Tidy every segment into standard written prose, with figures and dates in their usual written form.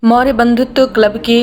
मौर्य बंधुत्व क्लब के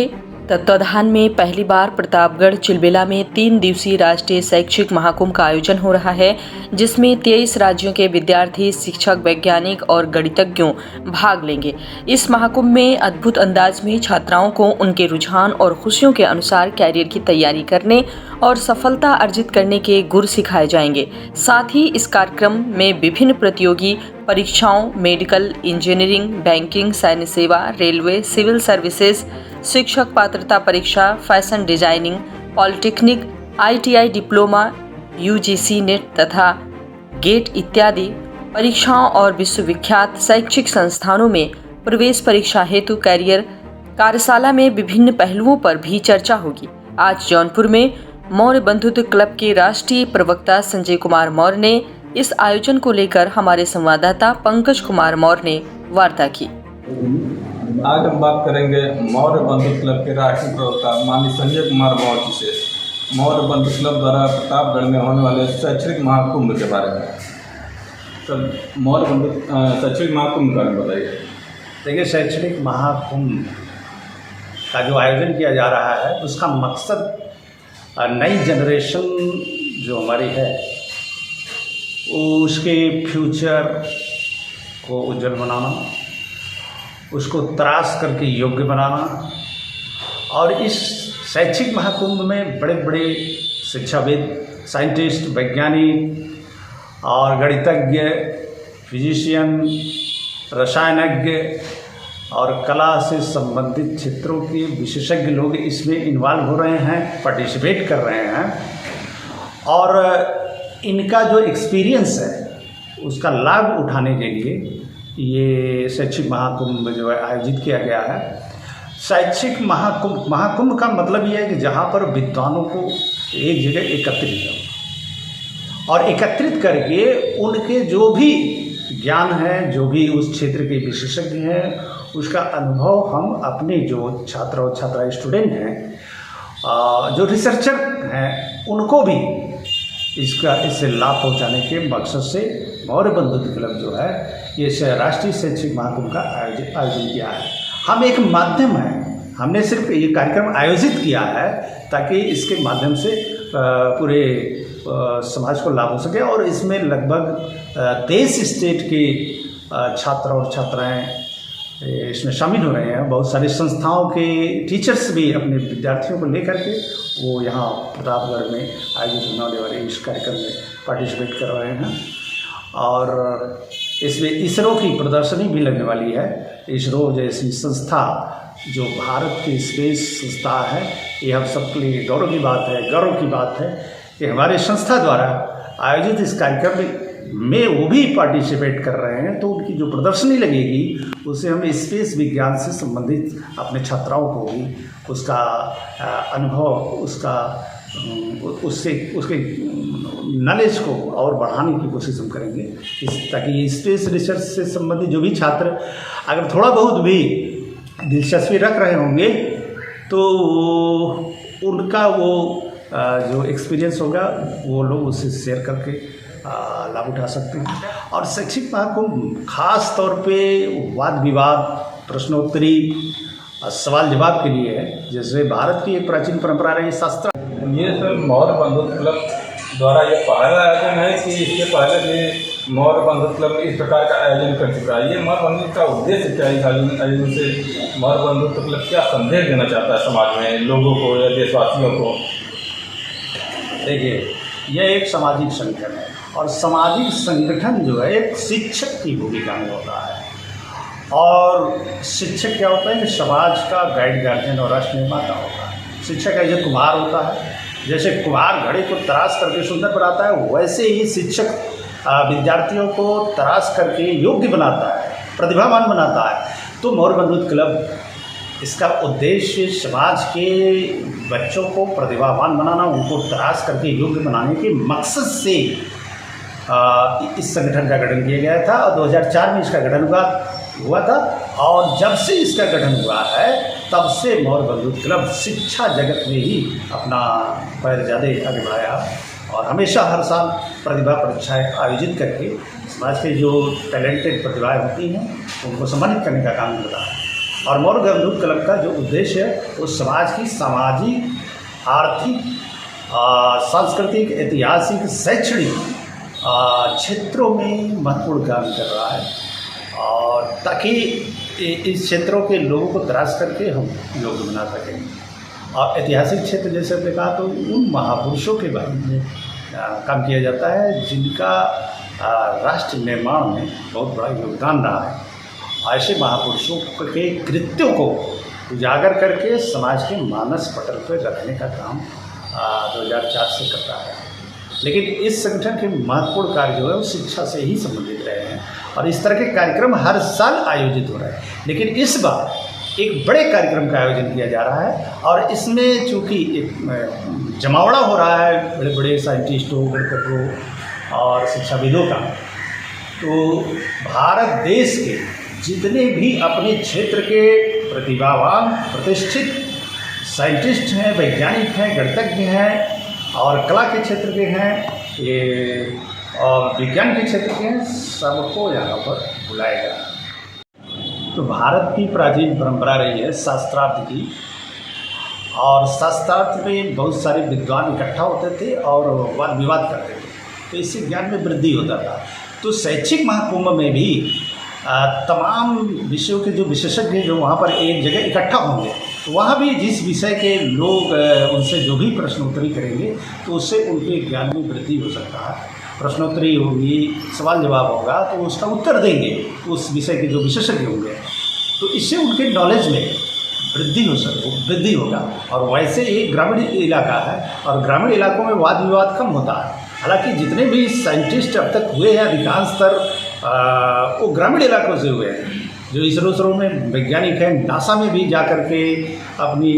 तत्वाधान में पहली बार प्रतापगढ़ चिलबेला में 3 दिवसीय राष्ट्रीय शैक्षिक महाकुंभ का आयोजन हो रहा है, जिसमें 23 राज्यों के विद्यार्थी, शिक्षक, वैज्ञानिक और गणितज्ञों भाग लेंगे। इस महाकुंभ में अद्भुत अंदाज में छात्राओं को उनके रुझान और खुशियों के अनुसार कैरियर की तैयारी करने और सफलता अर्जित करने के गुर सिखाए जाएंगे। साथ ही इस कार्यक्रम में विभिन्न प्रतियोगी परीक्षाओं, मेडिकल, इंजीनियरिंग, बैंकिंग, सैन्य सेवा, रेलवे, सिविल सर्विसेज, शिक्षक पात्रता परीक्षा, fashion designing, polytechnic, ITI diploma, UGC net तथा गेट इत्यादि परीक्षाओं और विश्वविख्यात शैक्षिक संस्थानों में प्रवेश परीक्षा हेतु कैरियर कार्यशाला में विभिन्न पहलुओं पर भी चर्चा होगी। आज जौनपुर में मौर्य बंधुत्व क्लब के राष्ट्रीय प्रवक्ता संजय कुमार मौर्य ने इस आयोजन को लेकर हमारे संवाददाता पंकज कुमार मौर्य ने वार्ता की। आज हम बात करेंगे मौर्य बंधुत्व क्लब के राष्ट्रीय प्रवक्ता माननीय संजय कुमार मौर्य जी से मौर्य बंधुत्व क्लब द्वारा प्रतापगढ़ में होने वाले शैक्षणिक महाकुंभ के बारे में। सर, मौर्य बंधुत्व शैक्षणिक महाकुंभ के बारे में बताइए। देखिए, शैक्षणिक महाकुंभ का जो आयोजन किया जा रहा है उसका मकसद नई जनरेशन जो हमारी है उसके फ्यूचर को उज्जवल बनाना, उसको तराश करके योग्य बनाना। और इस शैक्षिक महाकुंभ में बड़े बड़े शिक्षाविद, साइंटिस्ट, वैज्ञानिक और गणितज्ञ, फिजिशियन, रसायनज्ञ और कला से संबंधित क्षेत्रों के विशेषज्ञ लोग इसमें इन्वॉल्व हो रहे हैं, पार्टिसिपेट कर रहे हैं। और इनका जो एक्सपीरियंस है उसका लाभ उठाने के लिए ये शैक्षिक महाकुंभ जो है आयोजित किया गया है। शैक्षिक महाकुंभ का मतलब ये है कि जहाँ पर विद्वानों को एक जगह एकत्रित हो और एकत्रित करके उनके जो भी ज्ञान है, जो भी उस क्षेत्र के विशेषज्ञ हैं, उसका अनुभव हम अपने जो छात्र और छात्रा स्टूडेंट हैं, जो रिसर्चर हैं, उनको भी इससे लाभ पहुंचाने के मकसद से मौर्य बंधुत्व क्लब जो है ये राष्ट्रीय शैक्षिक महाकुंभ का आयोजन किया है। हम एक माध्यम हैं, हमने सिर्फ ये कार्यक्रम आयोजित किया है ताकि इसके माध्यम से पूरे समाज को लाभ हो सके। और इसमें लगभग 23 स्टेट के छात्र और छात्राएं इसमें शामिल हो रहे हैं। बहुत सारी संस्थाओं के टीचर्स भी अपने विद्यार्थियों को लेकर के वो यहाँ प्रतापगढ़ में आयोजित होने वाले इस कार्यक्रम में पार्टिसिपेट कर रहे हैं। और इसमें इसरो की प्रदर्शनी भी लगने वाली है। इसरो जैसी संस्था जो भारत की स्पेस संस्था है, ये हम सबके लिए गौरव की बात है, गर्व की बात है कि हमारे संस्था द्वारा आयोजित इस कार्यक्रम में वो भी पार्टिसिपेट कर रहे हैं। तो उनकी जो प्रदर्शनी लगेगी उससे हम स्पेस विज्ञान से संबंधित अपने छात्राओं को भी उसका अनुभव, उसके नॉलेज को और बढ़ाने की कोशिश हम करेंगे, ताकि स्पेस रिसर्च से संबंधित जो भी छात्र अगर थोड़ा बहुत भी दिलचस्पी रख रहे होंगे तो उनका वो जो एक्सपीरियंस होगा वो लोग उससे शेयर करके लाभ उठा सकते हैं। और शैक्षिक महाकुंभ खास तौर पे वाद विवाद, प्रश्नोत्तरी, सवाल जवाब के लिए है। जैसे भारत की एक प्राचीन परंपरा रही शास्त्र। ये सर मौर्य बंधुत्व क्लब द्वारा ये पहला आयोजन है कि इसके पहले भी मौर्य बंधुत्व क्लब इस प्रकार का आयोजन कर चुका है? ये मौर्य बंधुत्व का उद्देश्य क्या है? इस आयोजन से मौर्य बंधुत्व क्लब क्या संदेश देना चाहता है समाज में लोगों को या देशवासियों को? देखिए, यह एक सामाजिक संगठन है और सामाजिक संगठन जो है एक शिक्षक की भूमिका में होता है। और शिक्षक क्या होता है कि समाज का गाइड, गार्जियन और राष्ट्र निर्माता होता है। शिक्षक का जो कुम्हार होता है, जैसे कुम्हार घड़े को तराश करके सुंदर बनाता है, वैसे ही शिक्षक विद्यार्थियों को तराश करके योग्य बनाता है, प्रतिभावान बनाता है। तो मौर्य बंधुत्व क्लब इसका उद्देश्य समाज के बच्चों को प्रतिभावान बनाना, उनको तराश करके योग्य बनाने के मकसद से इस संगठन का गठन किया गया था। और 2004 में इसका गठन हुआ था। और जब से इसका गठन हुआ है तब से मौर्य बंधुत्व क्लब शिक्षा जगत में ही अपना पैर ज़्यादा आगे बढ़ाया और हमेशा हर साल प्रतिभा परीक्षाएँ आयोजित करके समाज के जो टैलेंटेड प्रतिभाएँ होती हैं उनको सम्मानित करने का काम करता है। और मौर्य बंधुत्व क्लब का जो उद्देश्य है वो समाज की सामाजिक, आर्थिक, सांस्कृतिक, ऐतिहासिक, शैक्षणिक क्षेत्रों में महत्वपूर्ण काम कर रहा है, और ताकि इस क्षेत्रों के लोगों को तराश करके हम योग्य बना सकें। और ऐतिहासिक क्षेत्र जैसे हमने कहा तो उन महापुरुषों के बारे में काम किया जाता है जिनका राष्ट्र निर्माण में बहुत बड़ा योगदान रहा है। ऐसे महापुरुषों के कृत्यों को उजागर करके समाज के मानस पटल पर रखने का काम 2004 से करता है। लेकिन इस संगठन के महत्वपूर्ण कार्य जो है वो शिक्षा से ही संबंधित रहे हैं, और इस तरह के कार्यक्रम हर साल आयोजित हो रहे हैं। लेकिन इस बार एक बड़े कार्यक्रम का आयोजन किया जा रहा है, और इसमें चूँकि एक जमावड़ा हो रहा है बड़े बड़े साइंटिस्टों, गणितज्ञों और शिक्षाविदों का, तो भारत देश के जितने भी अपने क्षेत्र के प्रतिभावान, प्रतिष्ठित साइंटिस्ट हैं, वैज्ञानिक हैं, गणितज्ञ हैं और कला के क्षेत्र के हैं, ये और विज्ञान के क्षेत्र के हैं, सबको यहाँ पर बुलाया गया। तो भारत की प्राचीन परंपरा रही है शास्त्रार्थ की, और शास्त्रार्थ में बहुत सारे विद्वान इकट्ठा होते थे और वाद विवाद करते थे, तो इससे ज्ञान में वृद्धि होता था। तो शैक्षिक महाकुंभ में भी तमाम विषयों के जो विशेषज्ञ जो वहाँ पर एक जगह इकट्ठा होंगे, तो वहाँ भी जिस विषय के लोग उनसे जो भी प्रश्नोत्तरी करेंगे तो उससे उनके ज्ञान में वृद्धि हो सकता है। प्रश्नोत्तरी होगी, सवाल जवाब होगा, तो उसका उत्तर देंगे उस विषय के जो विशेषज्ञ होंगे, तो इससे उनके नॉलेज में वृद्धि होगा। और वैसे ही ग्रामीण इलाका है, और ग्रामीण इलाकों में वाद विवाद कम होता है। हालांकि जितने भी साइंटिस्ट अब तक हुए हैं अधिकांशतर वो ग्रामीण इलाकों से हुए हैं। जो इसरो में वैज्ञानिक हैं, नासा में भी जा कर के अपनी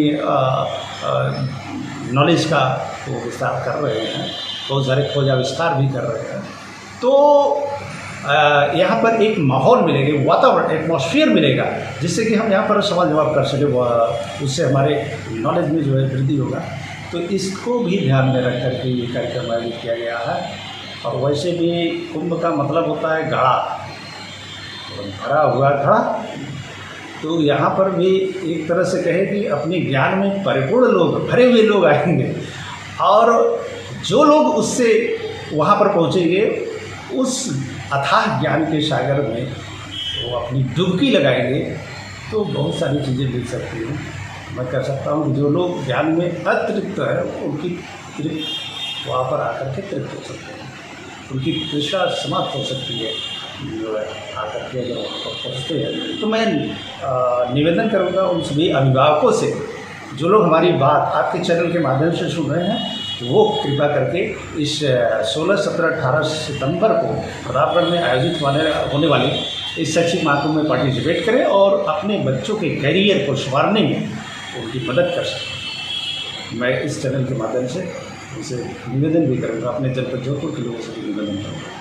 नॉलेज का वो विस्तार कर रहे हैं, बहुत सारे खोज आविष्कार भी कर रहे हैं। तो यहाँ पर एक माहौल मिलेगा, वातावरण, एटमॉस्फेयर मिलेगा, जिससे कि हम यहाँ पर सवाल जवाब कर सकें, उससे हमारे नॉलेज में जो है वृद्धि होगा। तो इसको भी ध्यान में रख कर के ये कार्यक्रम आयोजित किया गया है। और वैसे भी कुंभ का मतलब होता है घड़ा, तो भरा हुआ घड़ा। तो यहाँ पर भी एक तरह से कहे कि अपने ज्ञान में परिपूर्ण लोग, भरे हुए लोग आएंगे, और जो लोग उससे वहाँ पर पहुँचेंगे उस अथाह ज्ञान के सागर में वो अपनी डुबकी लगाएंगे, तो बहुत सारी चीज़ें मिल सकती हैं। मैं कह सकता हूँ कि जो लोग ज्ञान में अतृप्त है उनकी तृप्त वहाँ पर आकर के तृप्त हो सकते हैं, उनकी तृष्णा समाप्त हो सकती है जो है आकर के अगर वहाँ पर पहुँचते हैं। तो मैं निवेदन करूँगा उन सभी अभिभावकों से जो लोग हमारी बात आपके चैनल के माध्यम से सुन रहे हैं, वो कृपा करके इस 16, 17, 18 सितंबर को प्रतापगढ़ में आयोजित होने वाले इस शैक्षिक महाकुंभ में पार्टिसिपेट करें और अपने बच्चों के करियर को संवारने में उनकी मदद कर सकें। मैं इस चैनल के माध्यम से उनसे निवेदन भी करूँगा, अपने जनपद जोधपुर के लोगों से भी निवेदन करूँगा।